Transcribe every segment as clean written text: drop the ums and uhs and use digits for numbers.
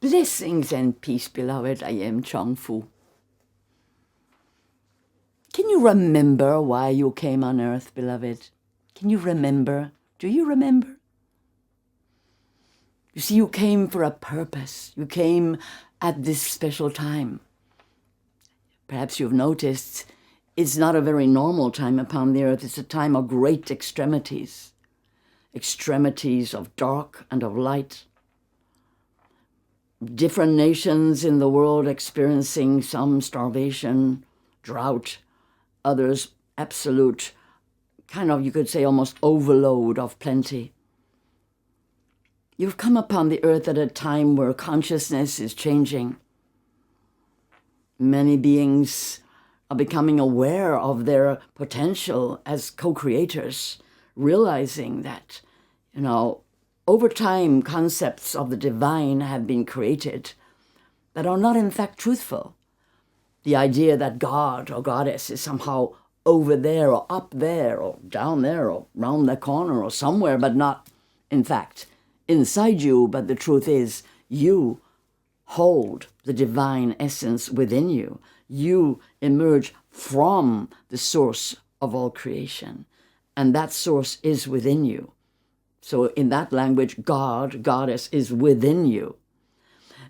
Blessings and peace, beloved. I am Chung Fu. Can you remember why you came on earth, beloved? Can you remember? Do you remember? You see, you came for a purpose. You came at this special time. Perhaps you've noticed it's not a very normal time upon the earth. It's a time of great extremities. Extremities of dark and of light. Different nations in the world experiencing some starvation, drought, others absolute, kind of, you could say, almost overload of plenty. You've come upon the earth at a time where consciousness is changing. Many beings are becoming aware of their potential as co-creators, realizing that, over time, concepts of the divine have been created that are not in fact truthful. The idea that God or goddess is somehow over there or up there or down there or round the corner or somewhere, but not, in fact, inside you. But the truth is, you hold the divine essence within you. You emerge from the source of all creation, and that source is within you. So in that language, God, goddess, is within you.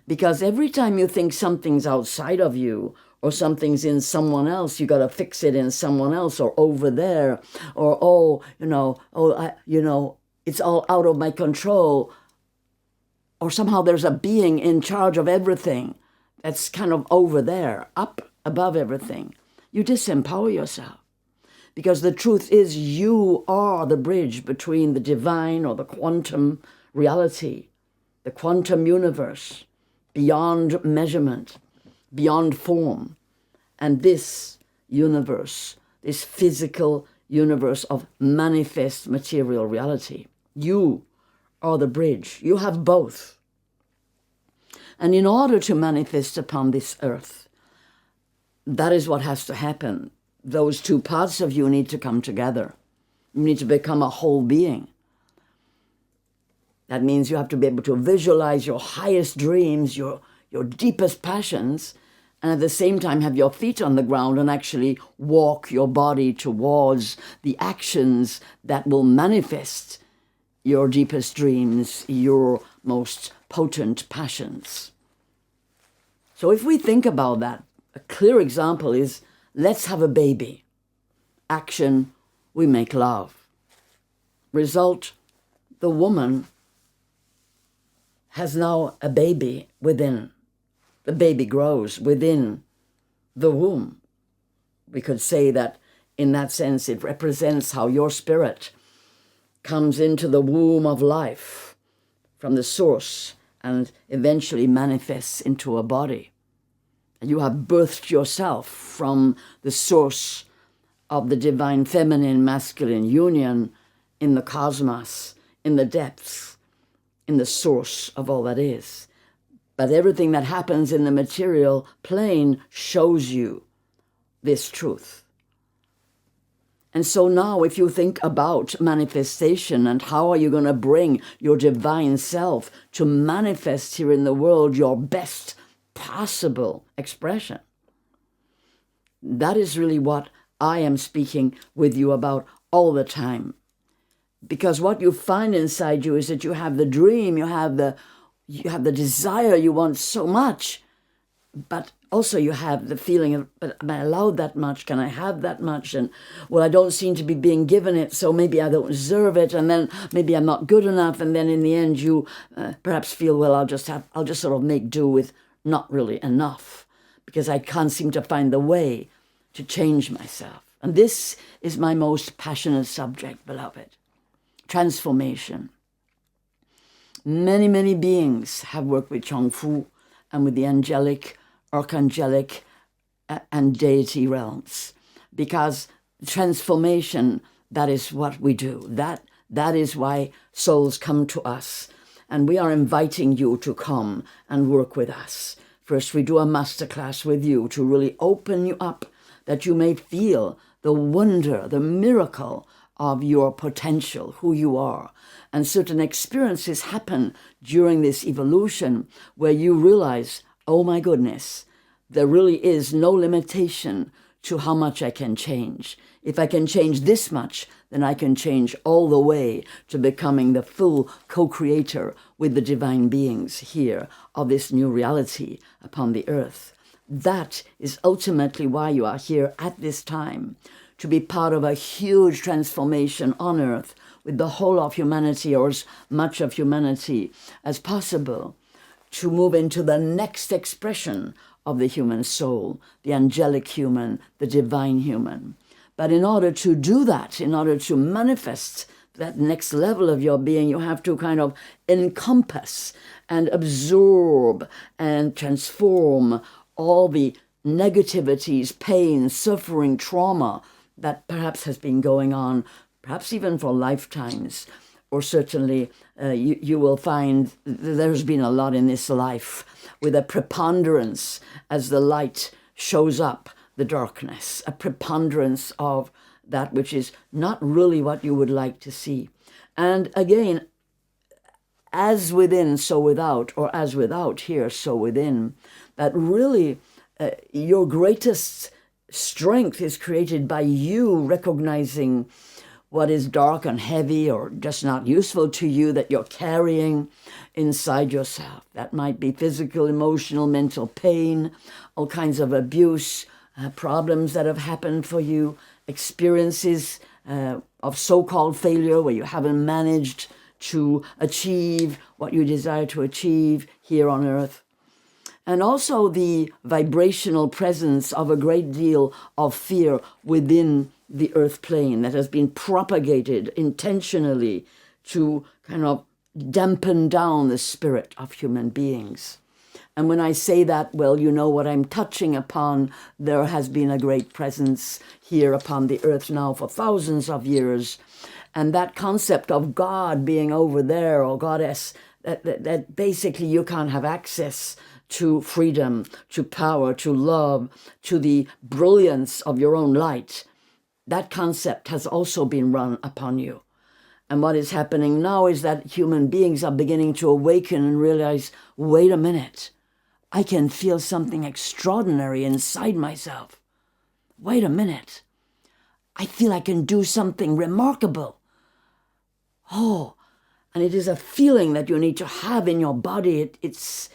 Because every time you think something's outside of you or something's in someone else, you got to fix it in someone else or over there or, it's all out of my control. Or somehow there's a being in charge of everything that's kind of over there, up above everything. You disempower yourself. Because the truth is, you are the bridge between the divine or the quantum reality, the quantum universe, beyond measurement, beyond form. And this universe, this physical universe of manifest material reality, you are the bridge. You have both. And in order to manifest upon this earth, that is what has to happen. Those two parts of you need to come together. You need to become a whole being. That means you have to be able to visualize your highest dreams, your deepest passions, and at the same time have your feet on the ground and actually walk your body towards the actions that will manifest your deepest dreams, your most potent passions. So if we think about that, a clear example is, let's have a baby. Action, we make love. Result, the woman has now a baby within. The baby grows within the womb. We could say that in that sense it represents how your spirit comes into the womb of life from the source and eventually manifests into a body. You have birthed yourself from the source of the divine feminine masculine union in the cosmos, in the depths, in the source of all that is. But everything that happens in the material plane shows you this truth. And so now if you think about manifestation and how are you going to bring your divine self to manifest here in the world your best possible expression. That is really what I am speaking with you about all the time. Because what you find inside you is that you have the dream, you have the desire, you want so much, but also you have the feeling of, but am I allowed that much? Can I have that much? And well, I don't seem to be being given it, so maybe I don't deserve it, and then maybe I'm not good enough, and then in the end you perhaps feel, well, I'll just sort of make do with not really enough, because I can't seem to find the way to change myself. And this is my most passionate subject, beloved. Transformation. Many, many beings have worked with Chung Fu and with the angelic, archangelic, and deity realms. Because transformation, that is what we do. That is why souls come to us. And we are inviting you to come and work with us. First, we do a masterclass with you to really open you up, that you may feel the wonder, the miracle of your potential, who you are. And certain experiences happen during this evolution where you realize, oh my goodness, there really is no limitation to how much I can change. If I can change this much, then I can change all the way to becoming the full co-creator with the divine beings here of this new reality upon the earth. That is ultimately why you are here at this time, to be part of a huge transformation on earth with the whole of humanity, or as much of humanity as possible, to move into the next expression of the human soul, the angelic human, the divine human. But in order to do that, in order to manifest that next level of your being, you have to kind of encompass and absorb and transform all the negativities, pain, suffering, trauma that perhaps has been going on, perhaps even for lifetimes. Or certainly you will find there's been a lot in this life with a preponderance as the light shows up the darkness, a preponderance of that which is not really what you would like to see. And again, as within, so without, or as without here, so within, that really your greatest strength is created by you recognizing what is dark and heavy or just not useful to you that you're carrying inside yourself. That might be physical, emotional, mental pain, all kinds of abuse, problems that have happened for you, experiences of so-called failure where you haven't managed to achieve what you desire to achieve here on earth. And also the vibrational presence of a great deal of fear within the earth plane that has been propagated intentionally to kind of dampen down the spirit of human beings. And when I say that, well, you know what I'm touching upon. There has been a great presence here upon the earth now for thousands of years. And that concept of God being over there, or goddess, that basically you can't have access to freedom, to power, to love, to the brilliance of your own light. That concept has also been run upon you. And what is happening now is that human beings are beginning to awaken and realize, wait a minute, I can feel something extraordinary inside myself. Wait a minute, I feel I can do something remarkable. Oh, and it is a feeling that you need to have in your body. It's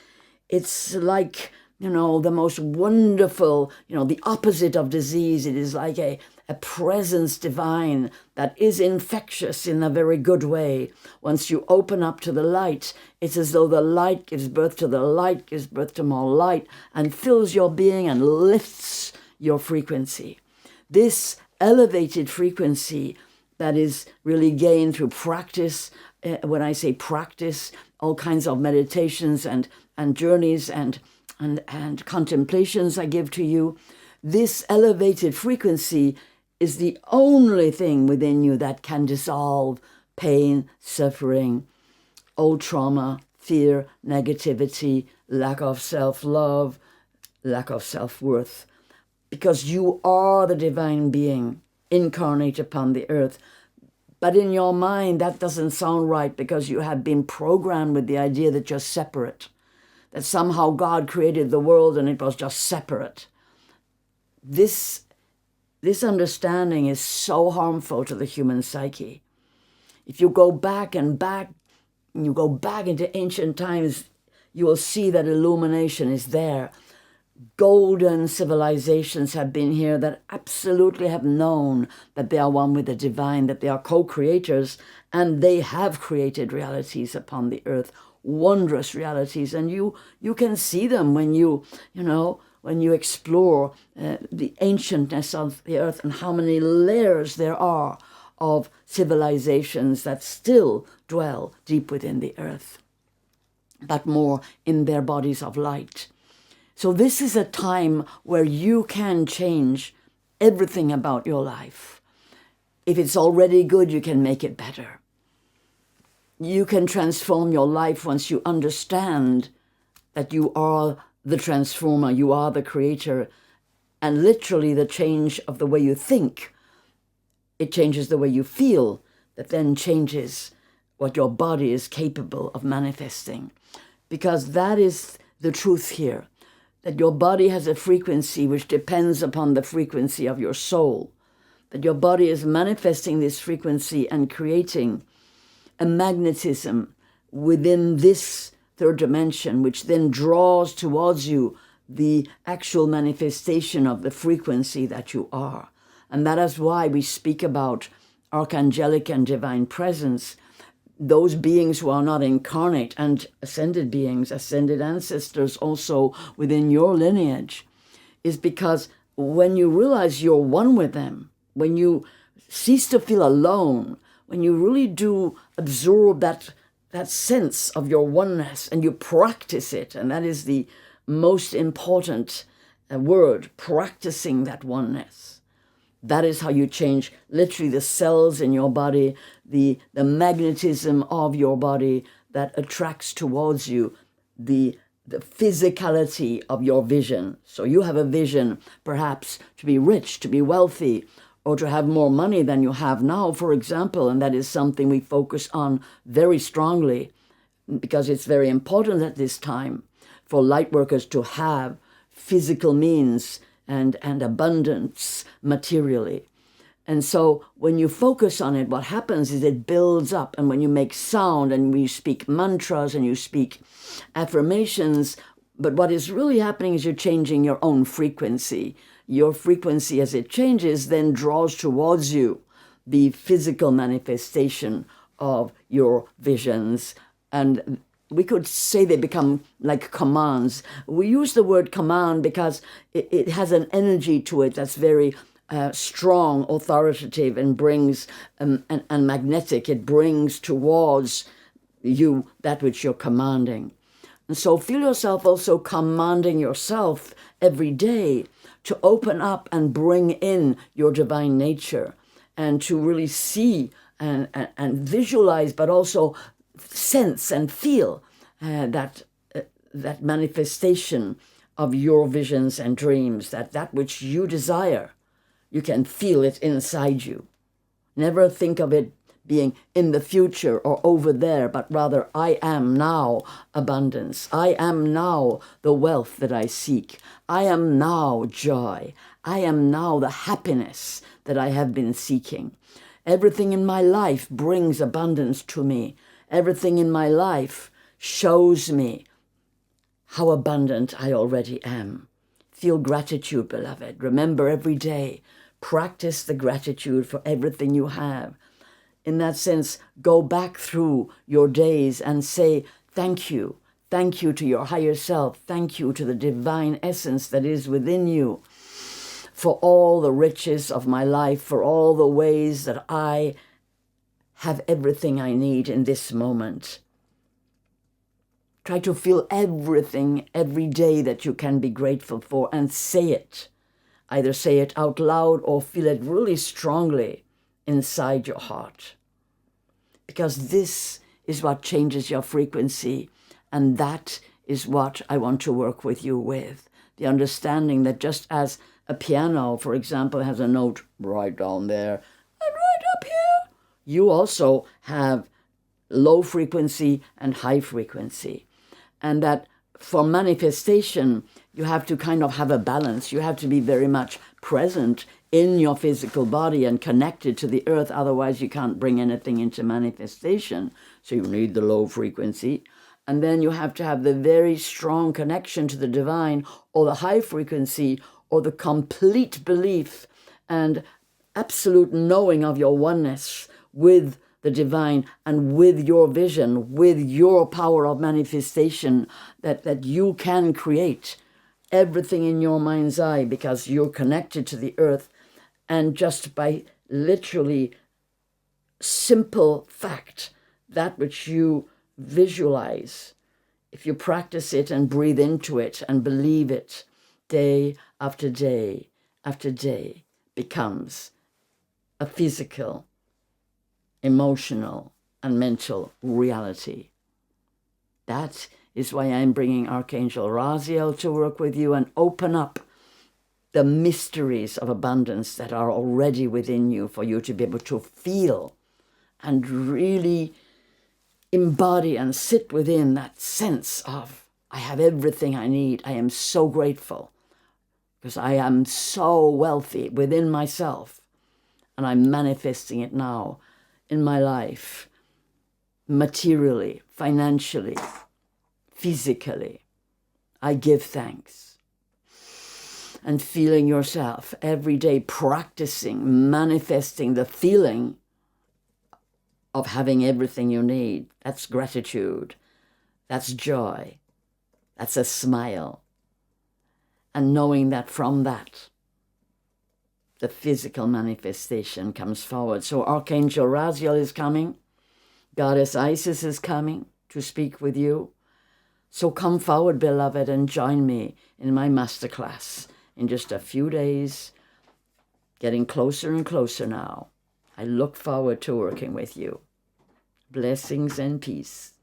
like, the most wonderful, the opposite of disease. It is like a presence divine that is infectious in a very good way. Once you open up to the light, it's as though the light gives birth to the light, gives birth to more light, and fills your being and lifts your frequency. This elevated frequency that is really gained through practice. When I say practice, all kinds of meditations and journeys and contemplations I give to you. This elevated frequency is the only thing within you that can dissolve pain, suffering, old trauma, fear, negativity, lack of self-love, lack of self-worth. Because you are the divine being incarnate upon the earth. But in your mind, that doesn't sound right because you have been programmed with the idea that you're separate, that somehow God created the world and it was just separate. This understanding is so harmful to the human psyche. If you go back and you go back into ancient times, you will see that illumination is there. Golden civilizations have been here that absolutely have known that they are one with the divine, that they are co-creators, and they have created realities upon the earth, wondrous realities, and you can see them when you explore the ancientness of the earth and how many layers there are of civilizations that still dwell deep within the earth, but more in their bodies of light. So this is a time where you can change everything about your life. If it's already good, you can make it better. You can transform your life once you understand that you are the transformer, you are the creator, and literally the change of the way you think. It changes the way you feel, that then changes what your body is capable of manifesting. Because that is the truth here, that your body has a frequency which depends upon the frequency of your soul, that your body is manifesting this frequency and creating a magnetism within this third dimension, which then draws towards you the actual manifestation of the frequency that you are. And that is why we speak about archangelic and divine presence, those beings who are not incarnate, and ascended beings, ascended ancestors also within your lineage, is because when you realize you're one with them, when you cease to feel alone, when you really do absorb that sense of your oneness and you practice it, and that is the most important word, practicing that oneness. That is how you change literally the cells in your body, the magnetism of your body that attracts towards you the physicality of your vision. So you have a vision perhaps to be rich, to be wealthy, or to have more money than you have now, for example, and that is something we focus on very strongly because it's very important at this time for light workers to have physical means and abundance materially. And so when you focus on it, what happens is it builds up. And when you make sound and when you speak mantras and you speak affirmations, but what is really happening is you're changing your own frequency. Your frequency, as it changes, then draws towards you the physical manifestation of your visions. And we could say they become like commands. We use the word command because it has an energy to it that's very strong, authoritative, and brings and magnetic. It brings towards you that which you're commanding. And so feel yourself also commanding yourself every day to open up and bring in your divine nature and to really see and visualize, but also sense and feel that manifestation of your visions and dreams, that which you desire. You can feel it inside you. Never think of it being in the future or over there, but rather, I am now abundance. I am now the wealth that I seek. I am now joy. I am now the happiness that I have been seeking. Everything in my life brings abundance to me. Everything in my life shows me how abundant I already am. Feel gratitude, beloved. Remember every day, practice the gratitude for everything you have. In that sense, go back through your days and say, thank you. Thank you to your higher self. Thank you to the divine essence that is within you for all the riches of my life, for all the ways that I have everything I need in this moment. Try to feel everything every day that you can be grateful for and say it. Either say it out loud or feel it really strongly inside your heart. Because this is what changes your frequency, and that is what I want to work with you with. The understanding that just as a piano, for example, has a note right down there and right up here, you also have low frequency and high frequency. And that for manifestation, you have to kind of have a balance. You have to be very much present in your physical body and connected to the earth. Otherwise, you can't bring anything into manifestation. So you need the low frequency. And then you have to have the very strong connection to the divine or the high frequency or the complete belief and absolute knowing of your oneness with the divine and with your vision, with your power of manifestation that you can create everything in your mind's eye because you're connected to the earth. And just by literally simple fact, that which you visualize, if you practice it and breathe into it and believe it, day after day after day becomes a physical, emotional, and mental reality. That is why I'm bringing Archangel Raziel to work with you and open up the mysteries of abundance that are already within you for you to be able to feel and really embody and sit within that sense of, I have everything I need. I am so grateful because I am so wealthy within myself, and I'm manifesting it now in my life, materially, financially, physically. I give thanks. And feeling yourself every day, practicing, manifesting the feeling of having everything you need. That's gratitude. That's joy. That's a smile. And knowing that from that, the physical manifestation comes forward. So Archangel Raziel is coming. Goddess Isis is coming to speak with you. So come forward, beloved, and join me in my masterclass in just a few days, getting closer and closer now. I look forward to working with you. Blessings and peace.